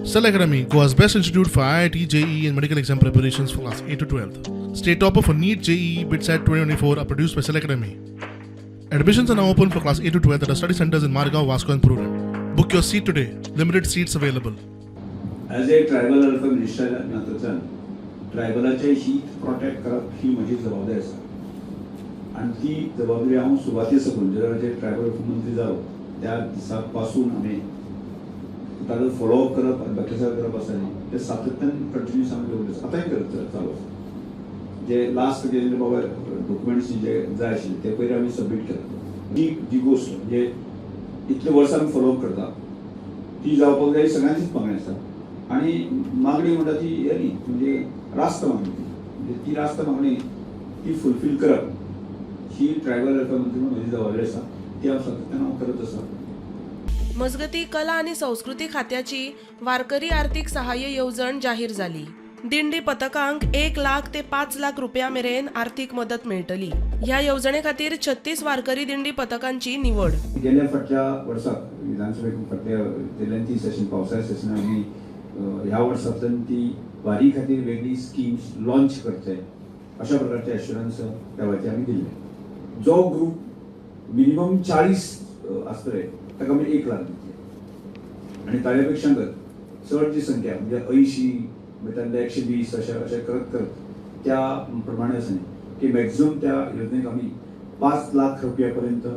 Cell Academy, Goa's best institute for IIT, JEE and medical exam preparations for class 8 to 12th. State topper for NEET, JEE, BITSAT 2024 are produced by Cell Academy. Admissions are now open for class 8 to 12th at our study centers in Margao, Vasco and Purun. Book your seat today. Limited seats available. As a tribal welfare minister नातूच्यान ट्रायबलाचे हीत protect करप ही म्हजी जबाबदारी आसा आनी ती जबाबदारी हांव सुवाते साकून जे ट्रायबल मंत्री जालो त्या दिसा पासून आमी ताजो फॉलोअप करप आनी बाकीचे करप आसा न्ही ते सातत्यान कंटिन्यूस आमी दवरले आतांय करत चालू आसा जे लास्ट केल्ले बाबा डॉक्युमेंट्स जे जाय आशिल्ले ते पयलीं आमी सबमीट केला जी गोश्ट म्हणजे इतले वर्सां आमी फॉलोअप करता ती जावपाक जाय सगळ्यांचीच मागणी आसा आणि मागणी म्हणटा ती हे न्ही म्हणजे रास्त मागणी म्हणजे ती रास्त मागणी ती फुलफील करप ही ट्रायबल वेलफेअर मंत्री म्हणून म्हजी जबाबदारी आसा ती हांव सातत्यान हांव करत आसा. मजगती कला आणि संस्कृती खात्याची वारकरी आर्थिक सहाय्य येवजण जाहीर जाली. दिंडी पथकांक 1 लाख ते 5 लाख रुपया मेरेन आर्थिक मदत मेळटली. ह्या येवजणे खातीर 36 वारकरी दिंडी पथकांची निवड. गेल्या फाटल्या वर्साक विधानसभेक फाटल्या तेल्यांती सेशन पावसाळी सेशन आमी ह्या वर्सांतल्यान ती वारी खातीर वेगळी स्किम्स लॉन्च करचे अशा प्रकारचे एश्युरन्स देवाचे आमी दिल्ले. जो ग्रुप मिनिमम 40 आसतले ताका आमी 1 लाख दितले आनी ताचे पेक्षा चड जी संख्या म्हणजे 80 त्यातले 120 अशें करत त्या प्रमाणे आसा न्ही की मॅक्झिमम त्या योजनेक आमी 5 लाख रुपया पर्यंत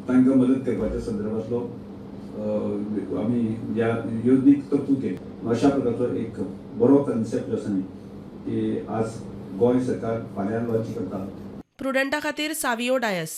तांकां मदत करपाच्या संदर्भातलो आमी ह्या योजनेक तरतूद केली. अशा प्रकारचो एक बरो कन्सेप्ट जो आसा न्ही की आज गोंय सरकार फाल्यां लॉन्च करता. प्रुडंटा खातीर सावियो डायस.